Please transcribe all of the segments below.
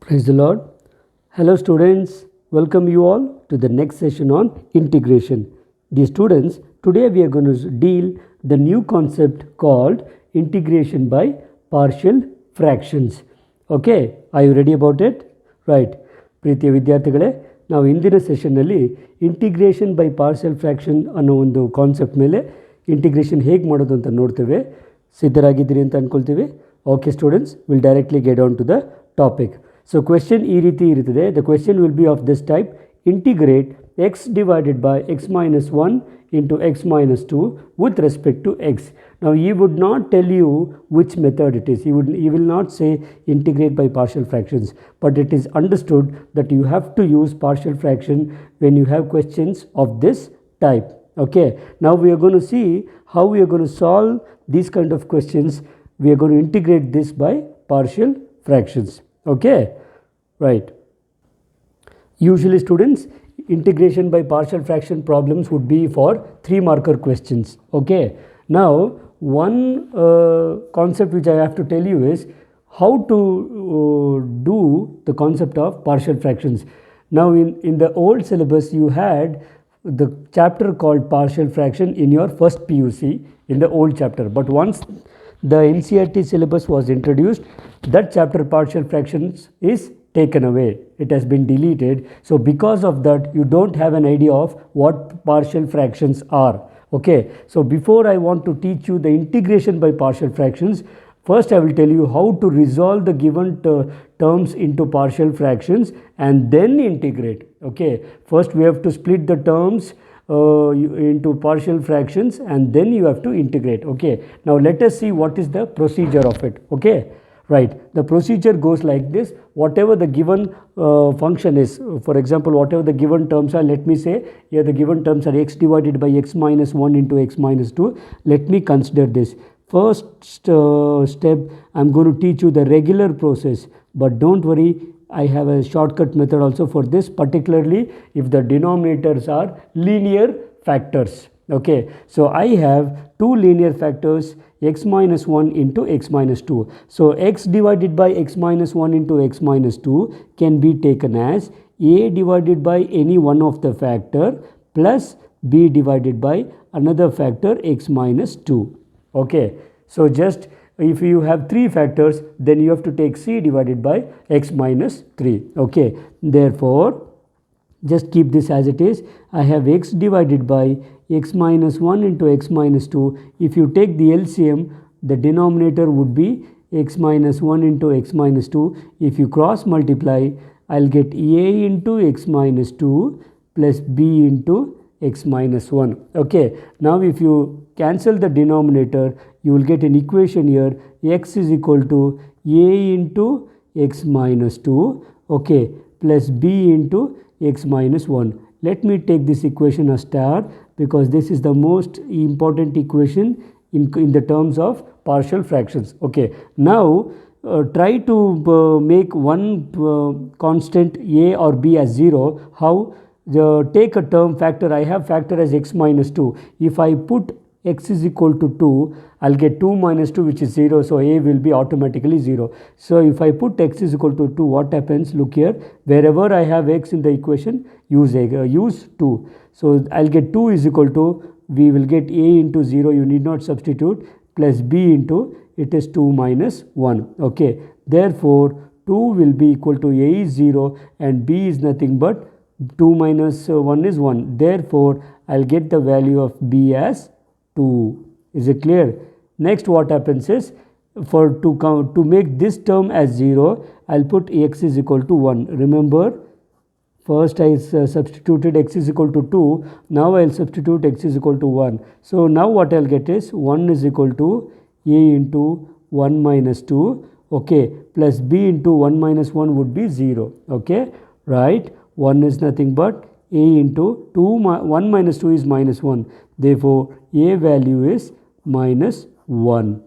Praise the Lord. Hello students, welcome you all to the next session on integration. Dear students, today we are going to deal the new concept called integration by partial fractions. Okay, are you ready about it? Right. ಪ್ರೀತಿಯ ವಿದ್ಯಾರ್ಥಿಗಳೇ, ನಾವು ಇಂದಿನ ಸೆಷನ್ನಲ್ಲಿ integration by partial fraction ಅನ್ನೋ ಒಂದು concept ಮೇಲೆ integration ಹೇಗೆ ಮಾಡೋದು ಅಂತ ನೋಡ್ತೇವೆ. ಸಿದ್ಧರಾಗಿದ್ದೀರಿ ಅಂತ ಅಂದ್ಕೊಳ್ತೀವಿ. Okay students, will directly get on to the topic. So question ಈ ರೀತಿ ಇರುತ್ತದೆ. The question will be of this type: integrate x divided by x minus 1 into x minus 2 with respect to x. Now he would not tell you which method it is. He will not say integrate by partial fractions, but it is understood that you have to use partial fraction when you have questions of this type. Okay, now we are going to see how we are going to solve these kind of questions. We are going to integrate this by partial fractions. Okay, right. Usually students, integration by partial fraction problems would be for 3 marker questions. Okay, now one concept which I have to tell you is how to do the concept of partial fractions. Now in the old syllabus you had the chapter called partial fraction in your first PUC in the old chapter, but once the NCERT syllabus was introduced, that chapter partial fractions is taken away. It has been deleted. So because of that, you don't have an idea of what partial fractions are. Okay, so before I want to teach you the integration by partial fractions, first I will tell you how to resolve the given terms into partial fractions and then integrate. Okay, first we have to split the terms into partial fractions and then you have to integrate. Okay, now let us see what is the procedure of it. Okay, right, the procedure goes like this. Whatever the given function is, for example, whatever the given terms are, let me say here the given terms are x divided by x minus 1 into x minus 2. Let me consider this. First step, I am going to teach you the regular process, but don't worry, I have a shortcut method also for this, particularly if the denominators are linear factors. Okay, so I have 2 linear factors, x minus 1 into x minus 2. So x divided by x minus 1 into x minus 2 can be taken as a divided by any one of the factor plus b divided by another factor x minus 2. Okay, so just if you have 3 factors, then you have to take c divided by x minus 3. Okay, therefore just keep this as it is. I have x divided by x minus 1 into x minus 2. If you take the LCM, the denominator would be x minus 1 into x minus 2. If you cross multiply, I'll get a into x minus 2 plus b into x minus 1. Okay, now if you cancel the denominator, you will get an equation here. X is equal to a into x minus 2, okay, plus b into x minus 1. Let me take this equation as star because this is the most important equation in the terms of partial fractions. Okay, now try to make one constant a or b as 0. How? Take a term factor. I have factor as x minus 2. If I put x is equal to 2, I'll get 2 minus 2, which is 0, so a will be automatically 0. So if I put x is equal to 2, what happens? Look here, wherever I have x in the equation, use 2. So I'll get 2 is equal to, we will get a into 0, you need not substitute, plus b into, it is 2 minus 1. Okay, therefore 2 will be equal to a is 0 and b is nothing but 2 minus 1 is 1. Therefore I'll get the value of b as 2. Is it clear? Next what happens is, to make this term as 0, I'll put x is equal to 1. Remember, first I substituted x is equal to 2, now I'll substitute x is equal to 1. So now what I'll get is 1 is equal to a into 1 minus 2, okay, plus b into 1 minus 1 would be 0. Okay, right, 1 is nothing but a into 1 minus 2 is minus 1. Therefore a value is minus 1.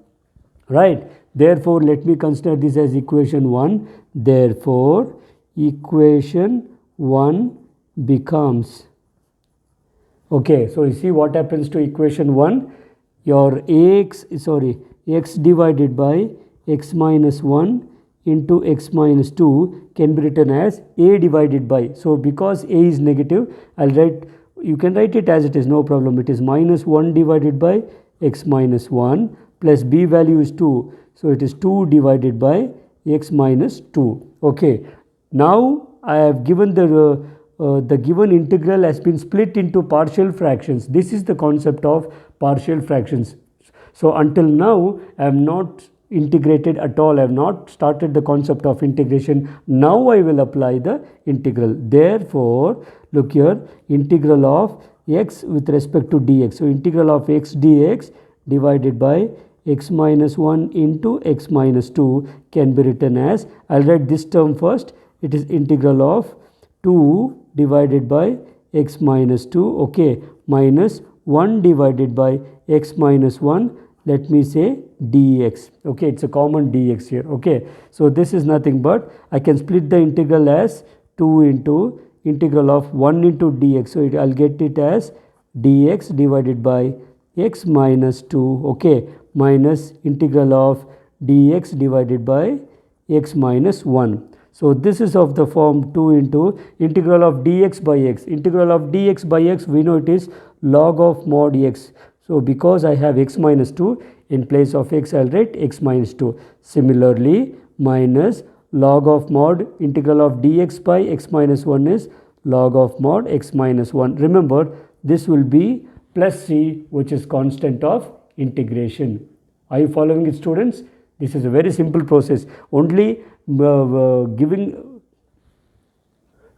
Right, therefore let me consider this as equation 1. Therefore equation 1 becomes, okay, so you see what happens to equation 1. Your x divided by x minus 1 into x minus 2 can be written as a divided by, so because a is negative, I'll write, you can write it as it is, no problem. It is minus 1 divided by x minus 1 plus b value is 2, so it is 2 divided by x minus 2. Okay, now I have given the given integral has been split into partial fractions. This is the concept of partial fractions. So until now I have not integrated at all, I have not started the concept of integration. Now I will apply the integral. Therefore, look here, integral of x with respect to dx. So integral of x dx divided by x minus 1 into x minus 2 can be written as, I'll write this term first, it is integral of 2 divided by x minus 2, okay, minus 1 divided by x minus 1, let me say dx, okay, it's a common dx here, okay. So this is nothing but, I can split the integral as 2 into integral of 1 into dx, so I'll get it as dx divided by x minus 2, okay, minus integral of dx divided by x minus 1. So this is of the form 2 into integral of dx by x. Integral of dx by x, we know it is log of mod x. So because I have x minus 2, in place of x I'll write x minus 2. Similarly, minus log of mod integral of dx by x minus 1 is log of mod x minus 1. Remember, this will be plus c, which is constant of integration. Are you following it, students? This is a very simple process. Only giving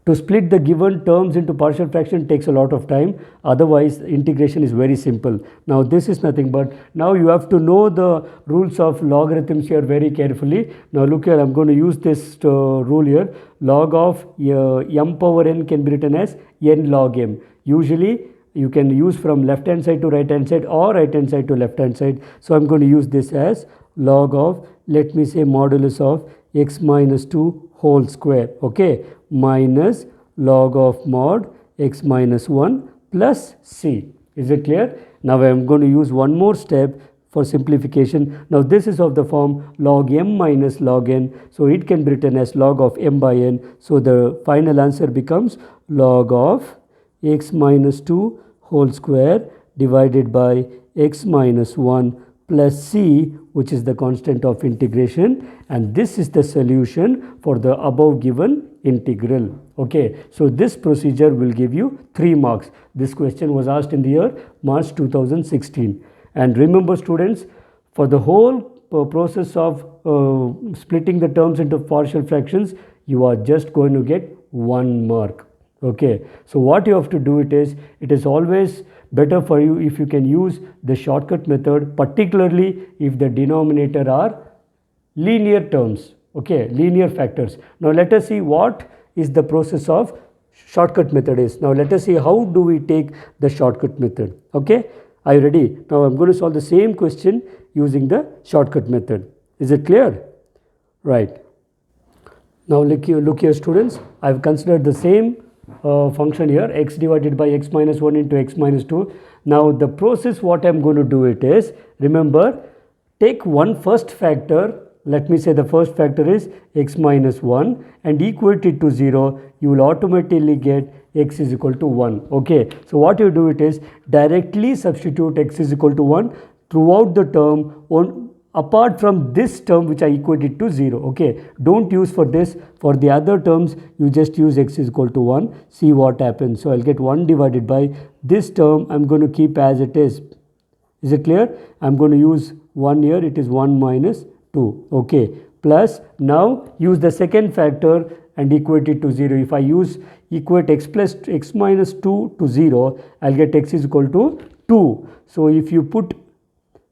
to split the given terms into partial fraction takes a lot of time. Otherwise, integration is very simple. Now, this is nothing but, now you have to know the rules of logarithms here very carefully. Now, look here, I'm going to use this rule here. Log of m power n can be written as n log m. Usually, you can use from left hand side to right hand side or right hand side to left hand side. So, I'm going to use this as log of, let me say, modulus of x minus 2 whole square, okay, minus log of mod x minus 1 plus c. Is it clear? Now I am going to use one more step for simplification. Now this is of the form log m minus log n, so it can be written as log of m by n. So the final answer becomes log of x minus 2 whole square divided by x minus 1 plus c, which is the constant of integration, and this is the solution for the above given integral. Okay, so this procedure will give you 3 marks. This question was asked in the year March 2016. And remember, students, for the whole process of splitting the terms into partial fractions, you are just going to get 1 mark. Okay, so what you have to do it is always better for you if you can use the shortcut method, particularly if the denominator are linear terms, okay, linear factors. Now let us see what is the process of shortcut method is. Now let us see how do we take the shortcut method. Okay, are you ready? Now I'm going to solve the same question using the shortcut method. Is it clear? Right. Now look here students, I've considered the same function here, x divided by x minus 1 into x minus 2. Now the process what I am going to do it is, remember, take one first factor, let me say the first factor is x minus 1 and equate it to 0, you will automatically get x is equal to 1. Okay, so what you do it is directly substitute x is equal to 1 throughout the term apart from this term which I equated to 0. Okay, don't use for this. For the other terms, you just use x is equal to 1. See what happens. So I'll get 1 divided by this term. I'm going to keep as it is. Is it clear? I'm going to use 1 here. It is 1 minus 2. Okay, plus now use the second factor and equate it to 0. If I equate x plus x minus 2 to 0, I'll get x is equal to 2. So if you put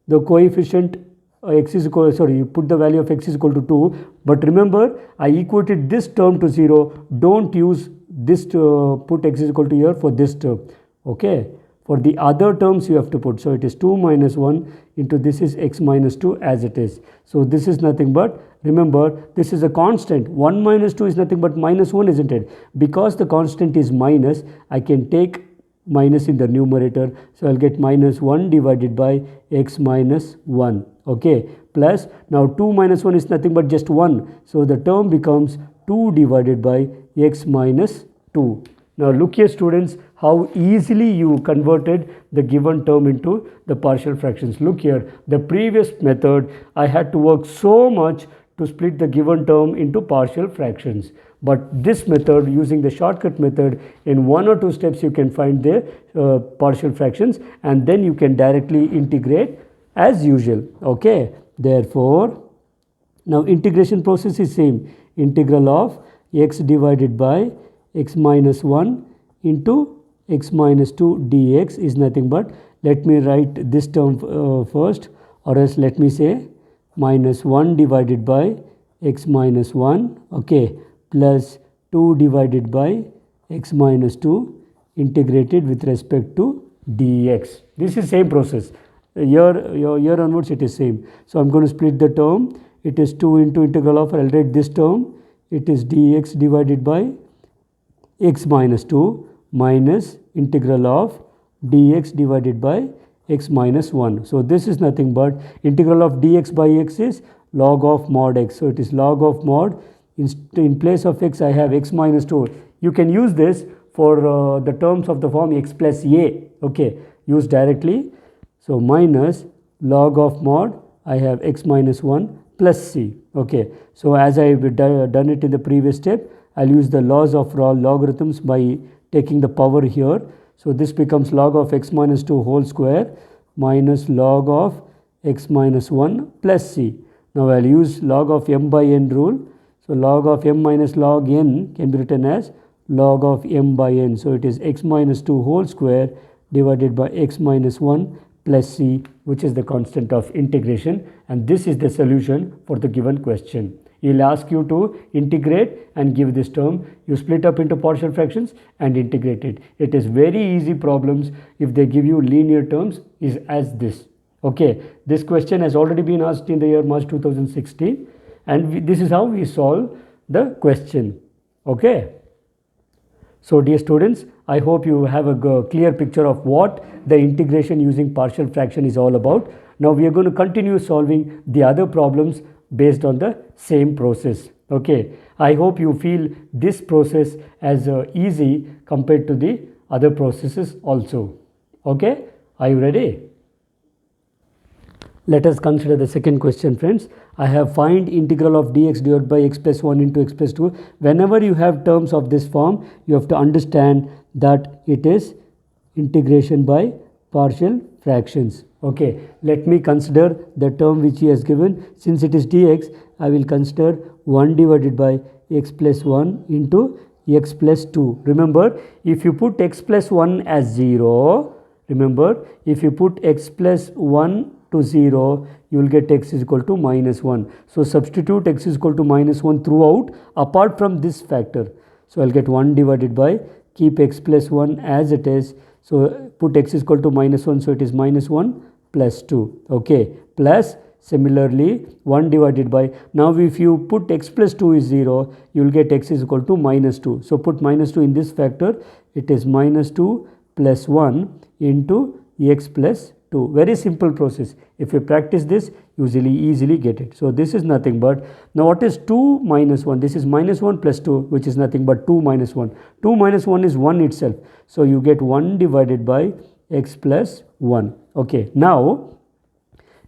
the coefficient you put the value of x is equal to 2, but remember I equated this term to 0. Don't use this to put x is equal to here for this term. Okay, for the other terms you have to put. So it is 2 minus 1 into this is x minus 2 as it is. So this is nothing but, remember, this is a constant. 1 minus 2 is nothing but minus 1, isn't it? Because the constant is minus, I can take minus in the numerator. So I'll get minus 1 divided by x minus 1. okay, plus now 2 minus 1 is nothing but just 1, so the term becomes 2 divided by x minus 2. Now look here students, how easily you converted the given term into the partial fractions. Look here, the previous method I had to work so much to split the given term into partial fractions, but this method, using the shortcut method, in 1 or 2 steps you can find the partial fractions, and then you can directly integrate as usual, okay. Therefore, now integration process is same, integral of x divided by x minus 1 into x minus 2 dx is nothing but, let me write this term first, or else let me say minus 1 divided by x minus 1, okay, plus 2 divided by x minus 2 integrated with respect to dx. This is same process. Here onwards it is same. So I am going to split the term. It is 2 into integral of, I will write this term, it is dx divided by x minus 2 minus integral of dx divided by x minus 1. So this is nothing but integral of dx by x is log of mod x. So it is log of mod, in place of x I have x minus 2. You can use this for the terms of the form x plus a, okay, use directly. So minus log of mod I have x minus 1 plus c, okay. So as I have done it in the previous step, I will use the laws of logarithms by taking the power here. So this becomes log of x minus 2 whole square minus log of x minus 1 plus c. Now I will use log of m by n rule. So log of m minus log n can be written as log of m by n. So it is x minus 2 whole square divided by x minus 1 plus c, which is the constant of integration, and this is the solution for the given question. He will ask you to integrate and give this term. You split up into partial fractions and integrate it. It is very easy problems if they give you linear terms is as this. Okay, this question has already been asked in the year March 2016, and this is how we solve the question. Okay. So dear students, I hope you have a clear picture of what the integration using partial fraction is all about. Now we are going to continue solving the other problems based on the same process. Okay, I hope you feel this process as easy compared to the other processes also. Okay, are you ready? Let us consider the second question, friends. I have find integral of dx divided by x plus 1 into x plus 2. Whenever you have terms of this form, you have to understand that it is integration by partial fractions. Okay, let me consider the term which he has given. Since it is dx, I will consider 1 divided by x plus 1 into x plus 2. Remember, if you put x plus 1 as 0, remember, if you put x plus 1 to 0, you will get x is equal to minus 1. So substitute x is equal to minus 1 throughout apart from this factor. So I will get 1 divided by, keep x plus 1 as it is. So put x is equal to minus 1, so it is minus 1 plus 2. Okay, plus similarly 1 divided by, now if you put x plus 2 is 0, you will get x is equal to minus 2. So put minus 2 in this factor, it is minus 2 plus 1 into x plus 2. Very simple process. If you practice this, you easily get it. So this is nothing but, now what is 2 minus 1? This is minus 1 plus 2, which is nothing but 2 minus 1. 2 minus 1 is 1 itself. So you get 1 divided by x plus 1. Okay, now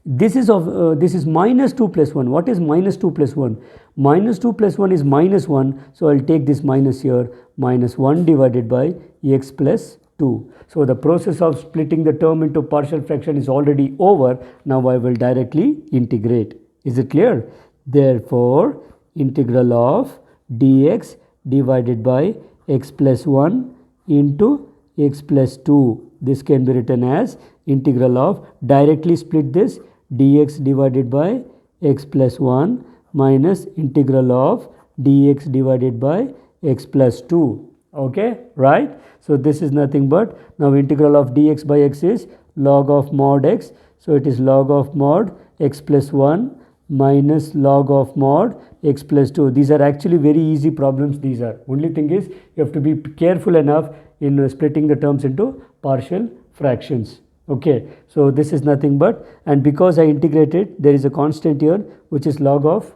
this is minus 2 plus 1. What is minus 2 plus 1? Minus 2 plus 1 is minus 1. So I will take this minus here, minus 1 divided by x plus 2. So the process of splitting the term into partial fraction is already over. Now I will directly integrate. Is it clear? Therefore, integral of dx divided by x plus 1 into x plus 2. This can be written as integral of, directly split this, dx divided by x plus 1 minus integral of dx divided by x plus 2. Okay, right? So this is nothing but, now integral of dx by x is log of mod x. So it is log of mod x plus 1 minus log of mod x plus 2. These are actually very easy problems. These are, only thing is you have to be careful enough in splitting the terms into partial fractions. Okay, so this is nothing but, and because I integrated, there is a constant here which is log of,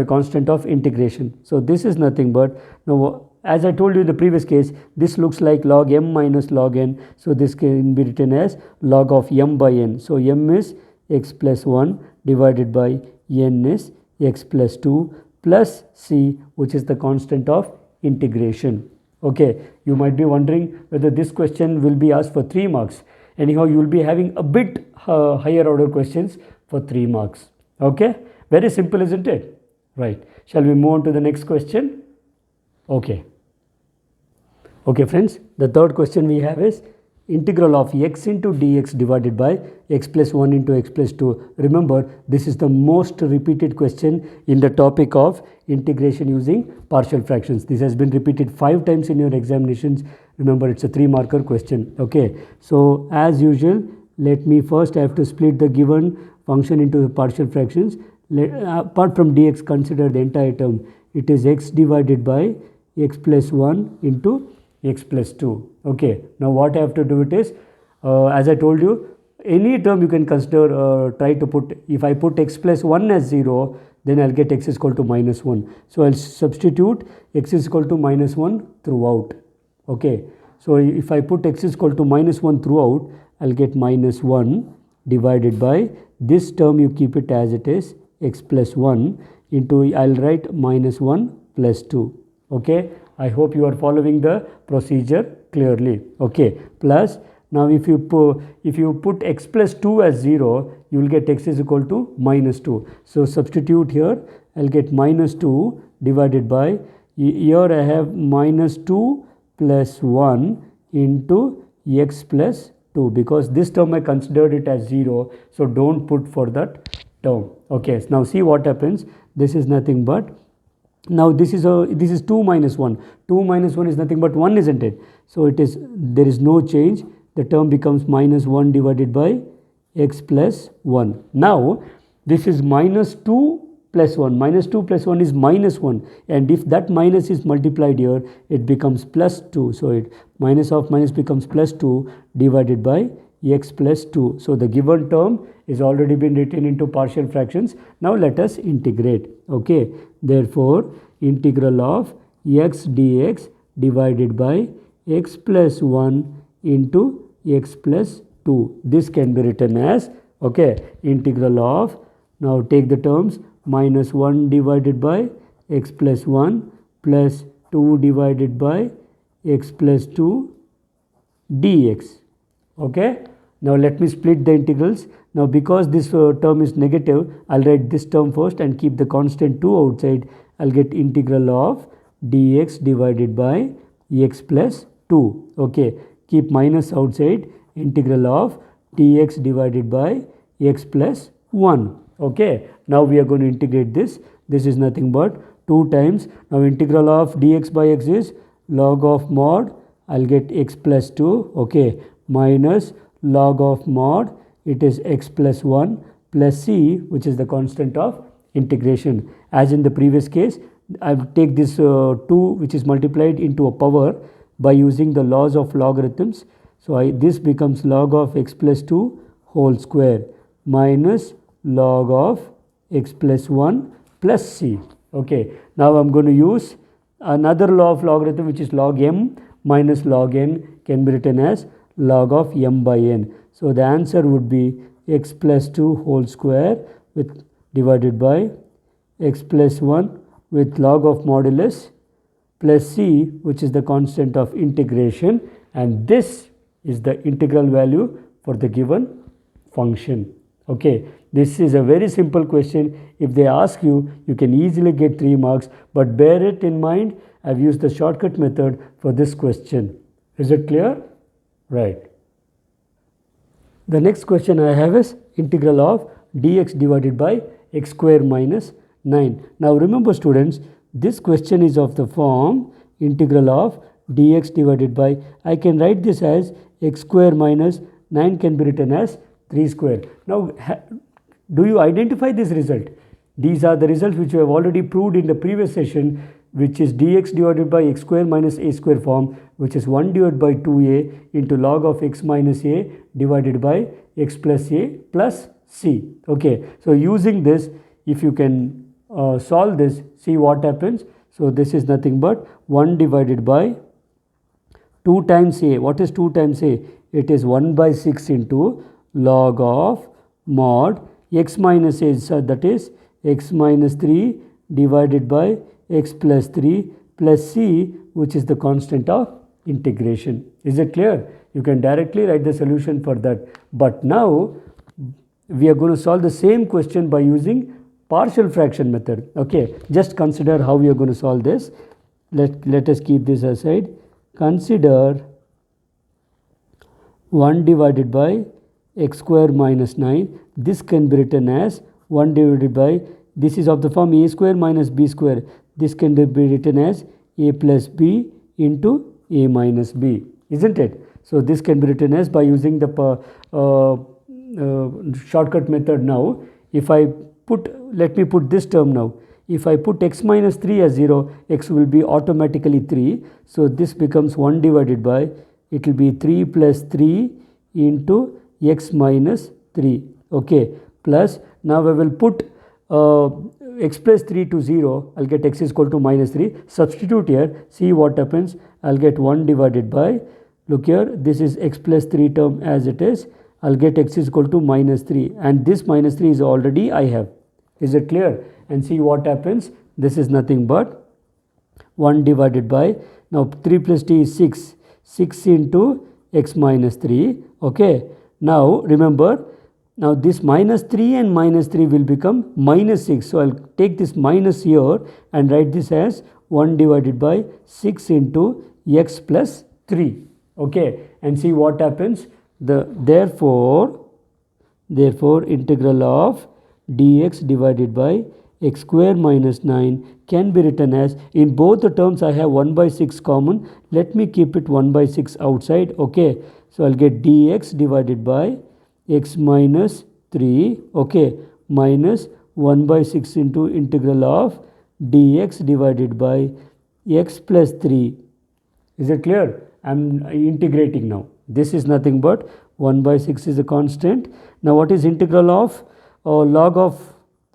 constant of integration. So this is nothing but, now as I told you in the previous case, this looks like log m minus log n. So this can be written as log of m by n. So m is x plus 1 divided by n is x plus 2 plus c, which is the constant of integration. Okay, you might be wondering whether this question will be asked for 3 marks. Anyhow, you will be having a bit higher order questions for 3 marks. Okay, very simple, isn't it? Right. Shall we move on to the next question? Okay. Okay friends, the third question we have is integral of x into dx divided by x plus 1 into x plus 2. Remember, this is the most repeated question in the topic of integration using partial fractions. This has been repeated 5 times in your examinations. Remember, it's a 3-marker question. Okay, so as usual, let me first have to split the given function into the partial fractions. Apart from dx, consider the entire term. It is x divided by x plus 1 into x plus 2. Okay, now what I have to do it is, as I told you, any term you can consider, try to put, if I put x plus 1 as 0, then I'll get x is equal to minus 1. So I'll substitute x is equal to minus 1 throughout. Okay, so if I put x is equal to minus 1 throughout, I'll get minus 1 divided by this term, you keep it as it is, x plus 1 into, I'll write minus 1 plus 2. Okay, I hope you are following the procedure clearly. Okay, plus now if you put x plus 2 as 0, you will get x is equal to minus 2. So substitute here, I'll get minus 2 divided by, here I have minus 2 plus 1 into x plus 2, because this term I considered it as 0, so don't put for that term. Okay, now see what happens. This is nothing but, now this is 2 minus 1. 2 minus 1 is nothing but 1, isn't it? So it is, there is no change. The term becomes minus 1 divided by x plus 1. Now this is minus 2 plus 1. Minus 2 plus 1 is minus 1, and if that minus is multiplied here, it becomes plus 2. So it minus of minus becomes plus 2 divided by x plus 2. So the given term is already been written into partial fractions. Now let us integrate. Okay, therefore integral of x dx divided by x plus 1 into x plus 2. This can be written as, okay, integral of, now take the terms, minus 1 divided by x plus 1 plus 2 divided by x plus 2 dx. Okay, now let me split the integrals. Now because this term is negative, I'll write this term first and keep the constant 2 outside. I'll get integral of dx divided by x plus 2. Okay, keep minus outside, integral of dx divided by x plus 1. Okay, now we are going to integrate this. This is nothing but 2 times. Now integral of dx by x is log of mod, I'll get x plus 2. Okay, minus log of mod, it is x plus 1 plus c, which is the constant of integration. As in the previous case, I will take this 2 which is multiplied into a power by using the laws of logarithms. So this becomes log of x plus 2 whole square minus log of x plus 1 plus c. Okay, now I'm going to use another law of logarithm, which is log m minus log n, can be written as log of m by n. So the answer would be x plus 2 whole square with divided by x plus 1 with log of modulus plus c, which is the constant of integration, and this is the integral value for the given function. Okay, this is a very simple question. If they ask you, you can easily get 3 marks, but bear it in mind, I've used the shortcut method for this question. Is it clear? Right. The next question I have is integral of dx divided by x square minus 9. Now remember students, this question is of the form integral of dx divided by, I can write this as x square minus 9 can be written as 3 square. Now do you identify this result? These are the results which we have already proved in the previous session. which is dx divided by x square minus a square form, which is 1 divided by 2a into log of x minus a divided by x plus a plus c. Okay, so using this, if you can solve this, see what happens. So this is nothing but 1 divided by 2 times a. What is 2 times a? It is 1 by 6 into log of mod x minus a, so that is x minus 3 divided by x plus 3 plus c, which is the constant of integration. Is it clear? You can directly write the solution for that. But now we are going to solve the same question by using partial fraction method. Okay, just consider how we are going to solve this. Let us keep this aside. Consider 1 divided by x square minus 9. This can be written as 1 divided by, this is of the form a square minus b square. This can be written as a plus b into a minus b, isn't it? So this can be written as, by using the shortcut method now, if I put, let me put this term now. If I put x minus 3 as 0, x will be automatically 3. So this becomes 1 divided by, it will be 3 plus 3 into x minus 3. Okay, plus now I will put x plus 3 to 0, I'll get x is equal to minus 3. Substitute here, see what happens. I'll get 1 divided by, look here, this is x plus 3 term as it is. I'll get x is equal to minus 3, and this minus 3 is already I have. Is it clear? And see what happens. This is nothing but 1 divided by, now 3 plus t is 6. 6 into x minus 3. Okay. Now remember, now this minus 3 and minus 3 will become minus 6. So I'll take this minus here and write this as 1 divided by 6 into x plus 3. Okay. And see what happens. Therefore integral of dx divided by x square minus 9 can be written as, in both the terms I have 1 by 6 common. Let me keep it 1 by 6 outside. Okay, so I'll get dx divided by x minus 3, okay, minus 1 by 6 into integral of dx divided by x plus 3. Is it clear? I'm integrating now. This is nothing but 1 by 6 is a constant. Now what is integral of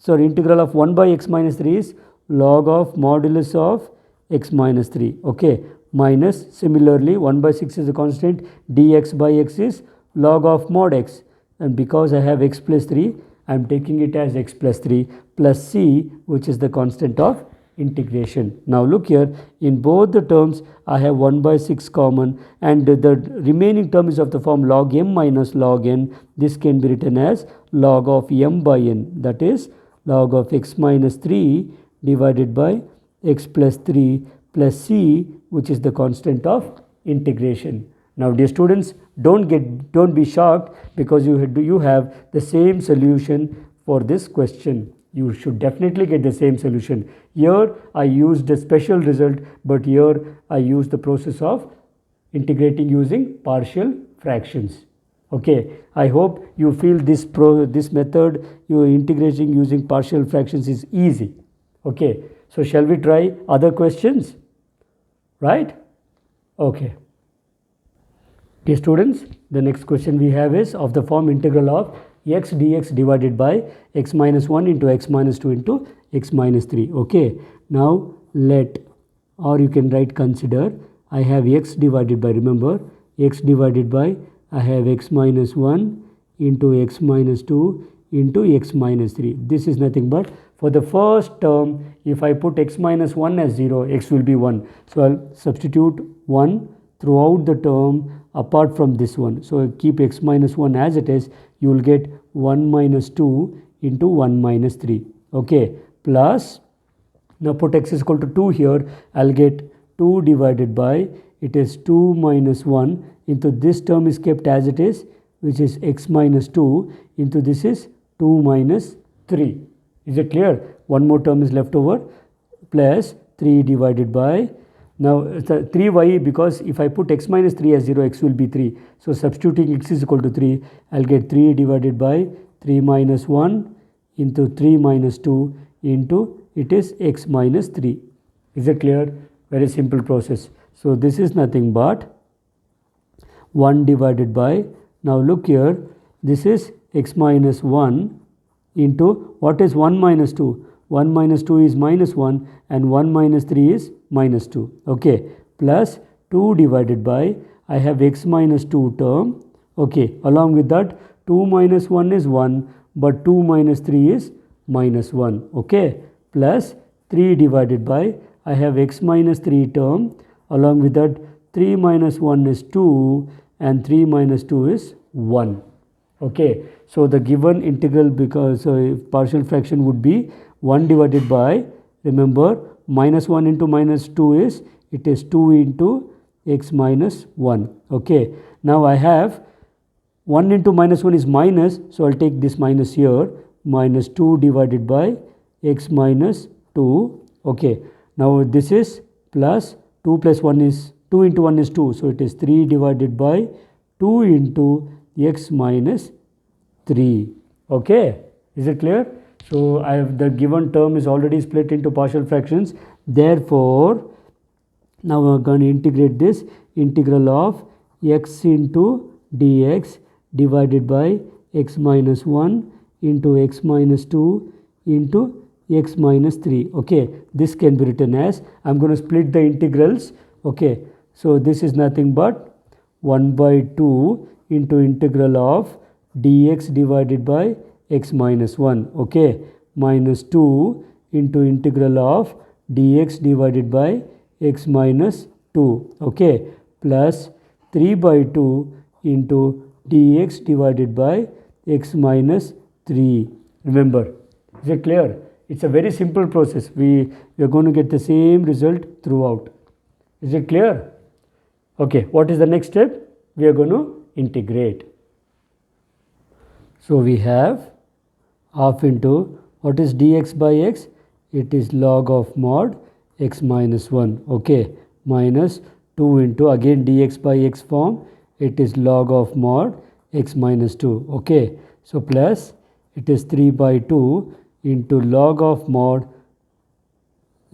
integral of 1 by x minus 3 is log of modulus of x minus 3. Okay, minus, similarly 1 by 6 is a constant, dx by x is log of mod x, and because I have x plus 3, I am taking it as x plus 3 plus c, which is the constant of integration. Now look here, in both the terms I have 1 by 6 common, and the remaining term is of the form log m minus log n. This can be written as log of m by n, that is log of x minus 3 divided by x plus 3 plus c, which is the constant of integration. Now dear students, don't be shocked, because you have the same solution for this question. You should definitely get the same solution. Here I used a special result, but here I used the process of integrating using partial fractions. Okay, I hope you feel this method, you integrating using partial fractions, is easy. Okay, so shall we try other questions? Right? Okay. Dear students, the next question we have is of the form integral of x dx divided by x minus 1 into x minus 2 into x minus 3. Okay, now you can write consider, I have x divided by, remember, x divided by, I have x minus 1 into x minus 2 into x minus 3. This is nothing but, for the first term, if I put x minus 1 as 0, x will be 1. So I'll substitute 1 throughout the term apart from this one. So I'll keep x minus 1 as it is. You will get 1 minus 2 into 1 minus 3. Okay, plus, now put x is equal to 2 here. I'll get 2 divided by, it is 2 minus 1 into this term is kept as it is, which is x minus 2 into this is 2 minus 3. Is it clear? One more term is left over, plus 3 divided by, now 3y, because if I put x minus 3 as 0, x will be 3. So substituting x is equal to 3, I'll get 3 divided by 3 minus 1 into 3 minus 2 into, it is x minus 3. Is it clear? Very simple process. So this is nothing but 1 divided by, now look here, this is x minus 1 into, what is 1 minus 2? 1 minus 2 is minus 1 and 1 minus 3 is minus 2. Okay, plus 2 divided by, I have x minus 2 term. Okay, along with that 2 minus 1 is 1, but 2 minus 3 is minus 1. Okay, plus 3 divided by, I have x minus 3 term. Along with that 3 minus 1 is 2 and 3 minus 2 is 1. Okay, so the given integral, because partial fraction would be 1 divided by, remember minus 1 into minus 2 is, it is 2 into x minus 1. Okay, now I have 1 into minus 1 is minus, so I'll take this minus here, minus 2 divided by x minus 2. Okay, now this is plus 2 plus 1 is 2 into 1 is 2, so it is 3 divided by 2 into x minus 3. Okay, is it clear? So I have, the given term is already split into partial fractions. Therefore, now we are going to integrate this, integral of x into dx divided by x minus 1 into x minus 2 into x minus 3. Okay, this can be written as, I am going to split the integrals. Okay, so this is nothing but 1 by 2 into integral of dx divided by x minus 1. Okay, minus 2 into integral of dx divided by x minus 2. Okay, plus 3 by 2 into dx divided by x minus 3. Remember, is it clear? It's a very simple process. We are going to get the same result throughout. Is it clear? Okay, what is the next step? We are going to integrate. So we have half into, what is dx by x? It is log of mod x minus 1. Okay, minus 2 into, again dx by x form, it is log of mod x minus 2. Okay, so plus, it is 3 by 2 into log of mod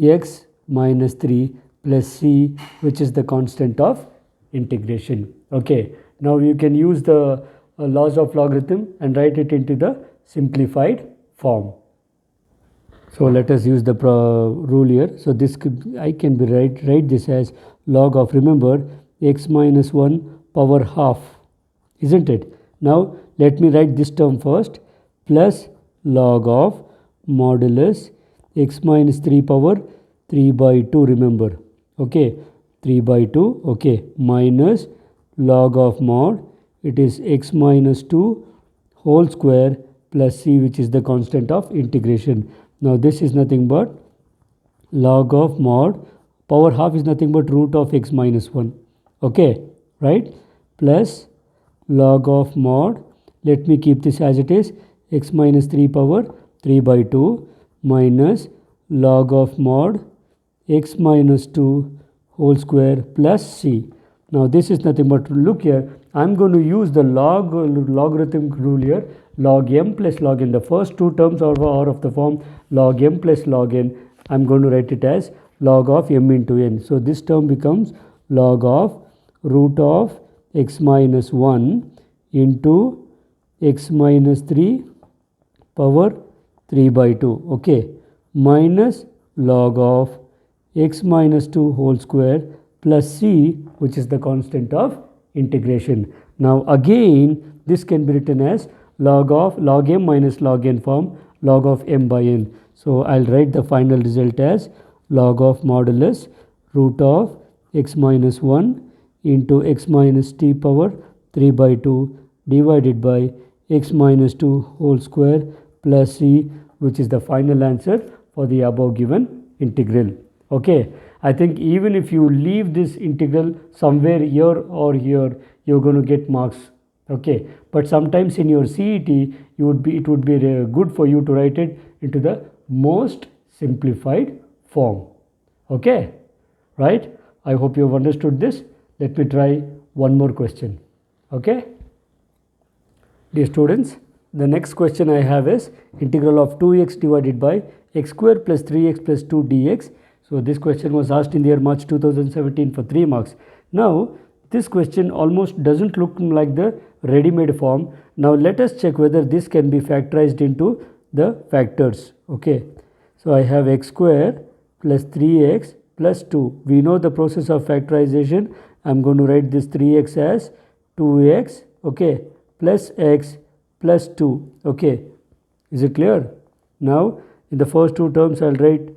x minus 3 plus c, which is the constant of integration. Okay, now you can use the laws of logarithm and write it into the simplified form. So let us use the rule here. So this could, I can be write this as log of, remember, x minus 1 power half, isn't it? Now let me write this term first, plus log of modulus x minus 3 power 3 by 2, remember. Okay, 3 by 2. Okay, minus log of mod, it is x minus 2 whole square plus c, which is the constant of integration. Now this is nothing but log of mod, power half is nothing but root of x minus 1. Okay, right? Plus log of mod, let me keep this as it is, x minus 3 power 3 by 2 minus log of mod x minus 2 whole square plus c. Now this is nothing but, look here, I am going to use the logarithm rule here, log m plus log n. The first two terms are of the form log m plus log n. I am going to write it as log of m into n. So this term becomes log of root of x minus 1 into x minus 3 power 3 by 2. Okay, minus log of x minus 2 whole square plus c, which is the constant of integration. Now again, this can be written as log of log m minus log n form, log of m by n. So I'll write the final result as log of modulus root of x minus 1 into x minus t power 3 by 2 divided by x minus 2 whole square plus c, which is the final answer for the above given integral. Okay, I think even if you leave this integral somewhere here or here, you're going to get marks. Okay, but sometimes in your CET, it would be good for you to write it into the most simplified form. Okay, right? I hope you have understood this. Let me try one more question. Okay, dear students, the next question I have is integral of 2x divided by x square plus 3x plus 2 dx. So this question was asked in the year March 2017 for 3 marks. Now this question almost doesn't look like the ready-made form. Now let us check whether this can be factorized into the factors. Okay, so I have x square plus 3x plus 2. We know the process of factorization. I'm going to write this 3x as 2x, okay, plus x plus 2. Okay, is it clear? Now in the first two terms I'll write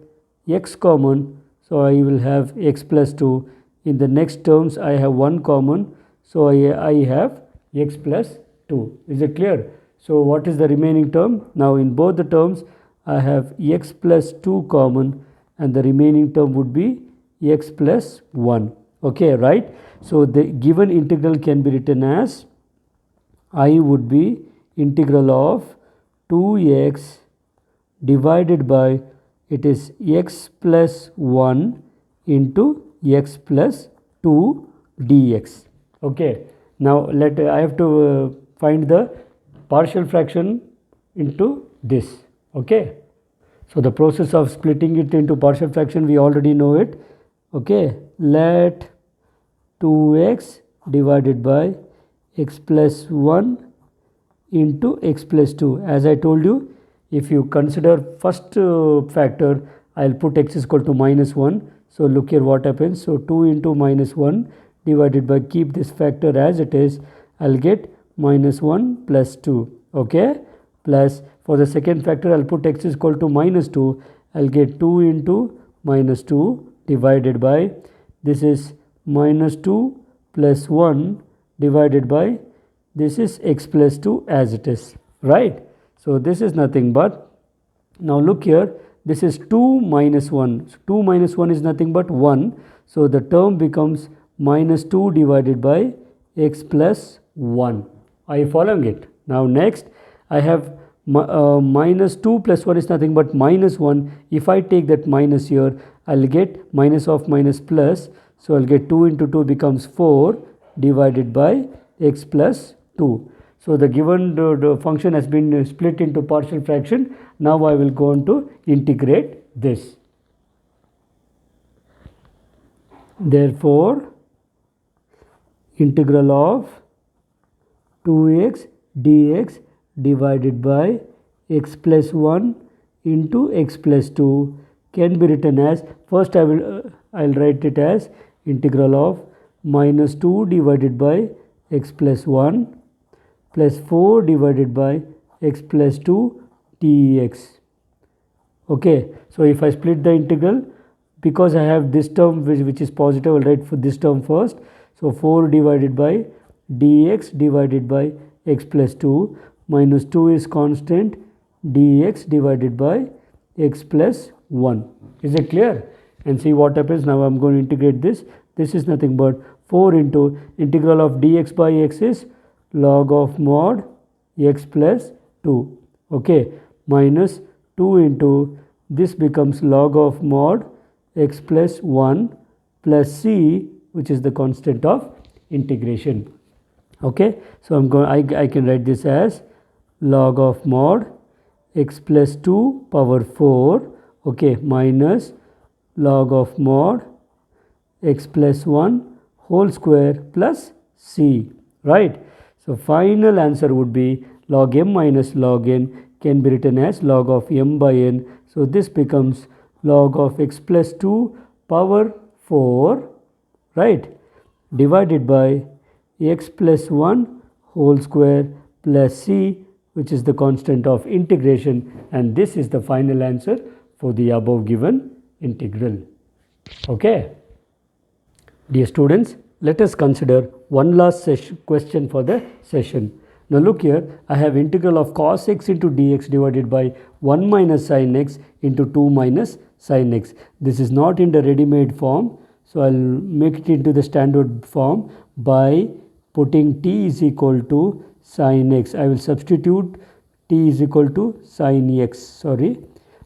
x common, so I will have x plus 2. In the next terms I have 1 common, so I have x plus 2. Is it clear? So what is the remaining term? Now in both the terms I have x plus 2 common, and the remaining term would be x plus 1. Okay, right? So the given integral can be written as I would be integral of 2x divided by, it is x plus 1 into x plus 2 dx. Okay, now I have to find the partial fraction into this. Okay, so the process of splitting it into partial fraction, we already know it. Okay, let 2x divided by x plus 1 into x plus 2. As I told you, if you consider first factor, I'll put x is equal to minus 1. So look here what happens. So 2 into minus 1 divided by, keep this factor as it is, I'll get minus 1 plus 2. Okay, plus for the second factor I'll put x is equal to minus 2. I'll get 2 into minus 2 divided by, this is minus 2 plus 1 divided by, this is x plus 2 as it is, right? So this is nothing but, now look here, this is 2 minus 1. So 2 minus 1 is nothing but 1. So the term becomes minus 2 divided by x plus 1. Are you following it? Now next I have minus 2 plus 1 is nothing but minus 1. If I take that minus here, I'll get minus of minus plus. So I'll get 2 into 2 becomes 4 divided by x plus 2. So the given the function has been split into partial fraction. Now I will go on to integrate this. Therefore, integral of 2x dx divided by x plus 1 into x plus 2 can be written as, first I'll write it as integral of minus 2 divided by x plus 1 plus 4 divided by x plus 2 dx. Okay, so if I split the integral, because I have this term which is positive, I'll write for this term first. So 4 divided by dx divided by x plus 2, minus 2 is constant, dx divided by x plus 1. Is it clear? And see what happens. Now I'm going to integrate this. This is nothing but 4 into integral of dx by x is log of mod x plus 2. Okay, minus 2 into this becomes log of mod x plus 1 plus c, which is the constant of integration. Okay, so I can write this as log of mod x plus 2 power 4, okay, minus log of mod x plus 1 whole square plus c, right? So final answer would be log m minus log n can be written as log of m by n. So this becomes log of x plus 2 power 4, right, divided by x plus 1 whole square plus c, which is the constant of integration, and this is the final answer for the above given integral. Okay. Dear students, let us consider one last question for the session. Now look here, I have integral of cos x into dx divided by 1 minus sin x into 2 minus sin x. This is not in the ready-made form, so I'll make it into the standard form by putting t is equal to sin x. I will substitute t is equal to sin x, sorry.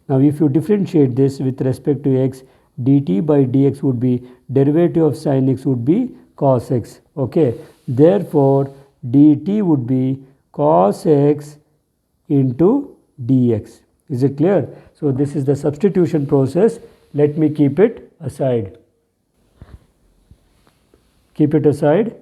Now if you differentiate this with respect to x, dt by dx would be derivative of sin x would be cos x. Okay, therefore dt would be cos x into dx. Is it clear? So this is the substitution process. let me keep it aside. Keep it aside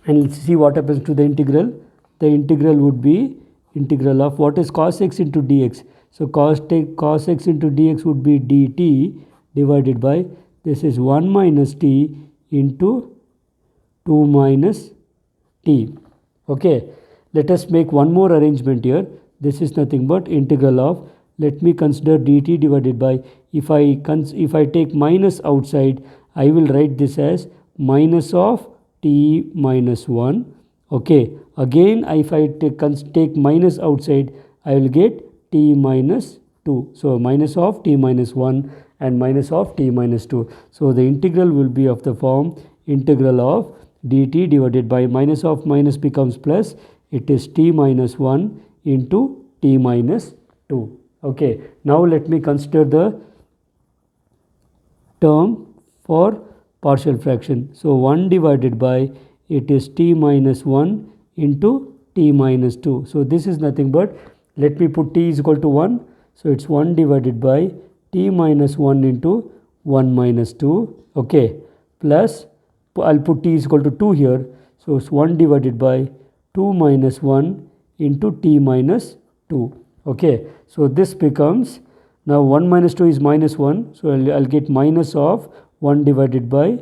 and see what happens to the integral. The integral would be integral of what is cos x into dx. So cos x into dx would be dt divided by, this is 1 minus t into 2 minus t. Okay, let us make one more arrangement here. This is nothing but integral of, let me consider dt divided by, if I take minus outside, I will write this as minus of t minus 1. Okay, again if I take minus outside, I will get t minus 2. So minus of t minus 1 and minus of t minus 2. So the integral will be of the form integral of dt divided by, minus of minus becomes plus, it is t minus 1 into t minus 2. Okay, now let me consider the term for partial fraction. So 1 divided by, it is t minus 1 into t minus 2. So this is nothing but, let me put t is equal to 1. So it's 1 divided by t minus 1 into 1 minus 2. Okay, plus I'll put t is equal to 2 here. So it's 1 divided by 2 minus 1 into t minus 2. Okay, so this becomes, now 1 minus 2 is minus 1. So I'll get minus of 1 divided by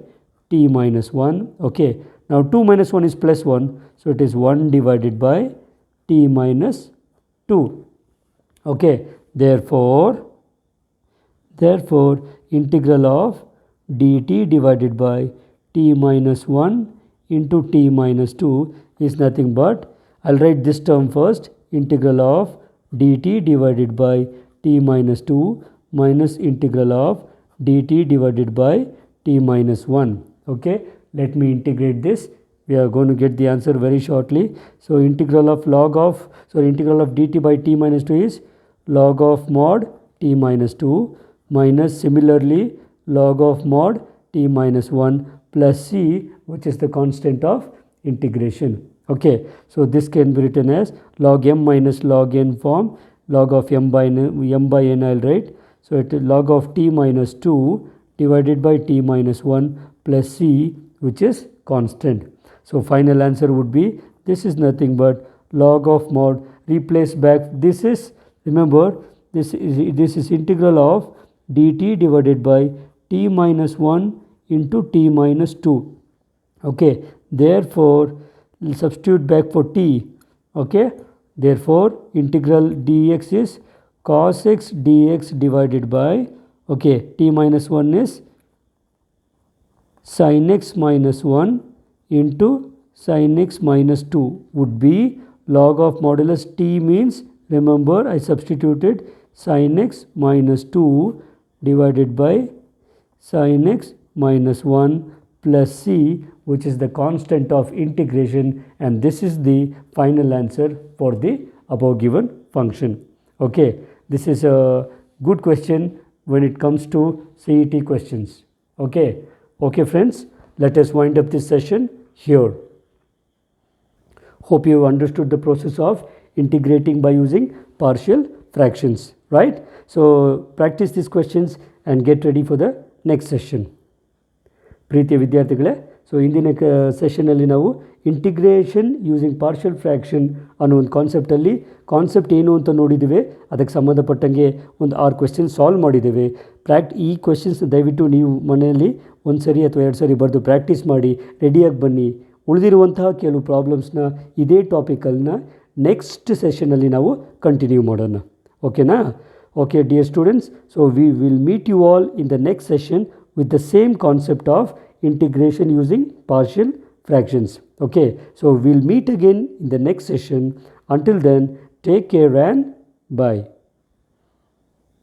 t minus 1. Okay, now 2 minus 1 is plus 1. So it is 1 divided by t minus 2. Okay, therefore integral of dt divided by t minus 1 into t minus 2 is nothing but, I'll write this term first, integral of dt divided by t minus 2 minus integral of dt divided by t minus 1. Okay, let me integrate this. We are going to get the answer very shortly. So integral of dt by t minus 2 is log of mod t minus 2 minus similarly log of mod t minus 1 plus c, which is the constant of integration. Okay, so this can be written as log m minus log n form, log of m by n I'll write. So it is log of t minus 2 divided by t minus 1 plus c, which is constant. So final answer would be, this is nothing but log of mod, replace back, this is, remember, this is integral of dt divided by t minus 1 into t minus 2. Okay, therefore substitute back for t. Okay, therefore integral dx is cos x dx divided by, okay, t minus 1 is sin x minus 1 into sin x minus 2 would be log of modulus t means, remember I substituted sin x minus 2 divided by sin x minus 1 plus c, which is the constant of integration, and this is the final answer for the above given function. Okay, this is a good question when it comes to CET questions. Okay, friends, let us wind up this session here. Hope you have understood the process of integrating by using partial fractions, right? So practice these questions and get ready for the next session. ಪ್ರೀತಿಯ ವಿದ್ಯಾರ್ಥಿಗಳೇ, so ಇಂದಿನ ಸೆಷನಲ್ಲಿ ನಾವು integration using partial fraction ಅನ್ನೋ ಒಂದು concept ಏನು ಅಂತ ನೋಡಿದ್ದೇವೆ. ಅದಕ್ಕೆ ಸಂಬಂಧಪಟ್ಟಂಗೆ ಒಂದು 6 ಕ್ವೆಶ್ಚನ್ಸ್ ಸಾಲ್ವ್ ಮಾಡಿದ್ದೇವೆ. ಈ ಕ್ವೆಶ್ಚನ್ಸ್ ದಯವಿಟ್ಟು ನೀವು ಮನೆಯಲ್ಲಿ ಒಂದು ಸರಿ ಅಥವಾ 2 ಸರಿ ಬರೆದು ಪ್ರಾಕ್ಟೀಸ್ ಮಾಡಿ ರೆಡಿಯಾಗಿ ಬನ್ನಿ. ಉಳಿದಿರುವಂತಹ ಕೆಲವು ಪ್ರಾಬ್ಲಮ್ಸ್ನ ಇದೇ ಟಾಪಿಕಲ್ನ ನೆಕ್ಸ್ಟ್ ಸೆಷನಲ್ಲಿ ನಾವು ಕಂಟಿನ್ಯೂ ಮಾಡೋಣ. ಓಕೆನಾ? Okay dear students, so we will meet you all in the next session with the same concept of integration using partial fractions. Okay, so we'll meet again in the next session. Until then, take care and bye.